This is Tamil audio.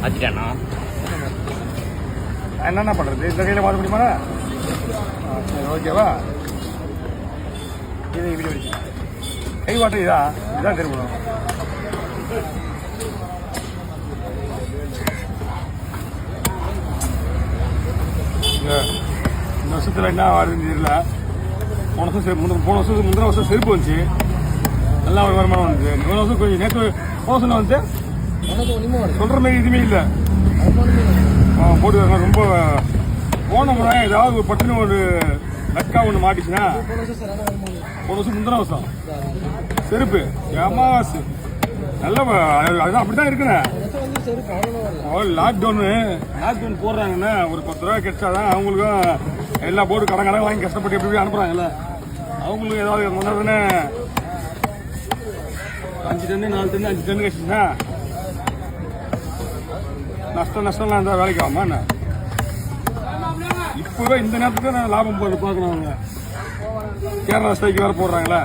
வச்சுட்டேண்ணா என்னென்ன பண்ணுறது இந்த கையில் மாற முடியுமா? சரி ஓகேவா? இது இப்படி வச்சு கை வாட்டம் இதான் திரும்பணும். இந்த வருஷத்தில் என்ன வருதுன்னு தெரியல. போன வருஷம் முந்தின வருஷம் செருப்பு வந்துச்சு, நல்லா ஒரு வருமானம் வந்துச்சு. போன வருஷம் கொஞ்சம் நேற்று போன வருஷம் வந்து சொல்கிற மாதிரி எதுவுமே இல்லை. போட்டு வரணும் ரொம்ப போன முறை ஏதாவது ஒரு பட்டுன்னு ஒரு லக்கா ஒன்று மாட்டிச்சுன்னா போன வருஷம் முந்தின வருஷம் செருப்பு அமாவாசை நல்ல அதுதான் அப்படிதான் இருக்குண்ணே. லாக்டவுன் போடுறாங்கன்னா ஒரு 10 ரூபா கிடைச்சாதான் அவங்களுக்கும் எல்லா போர்டு கடன் வாங்கி கஷ்டப்பட்டு எப்படி அனுப்புறாங்கல்ல, அவங்களுக்கு ஏதாவது முன்னாடி 5 டன்னு 4 டன்னு 5 டன்னு கிடைச்சுன்னா நஷ்டம்லாம் இருந்தால் வேலைக்கு ஆகுமா என்ன? இப்போவே இந்த நேரத்துக்கு நான் லாபம் பார்க்கணும். அவங்க கேரளா ஸ்ட்ரைக்கு வேறு போடுறாங்களே,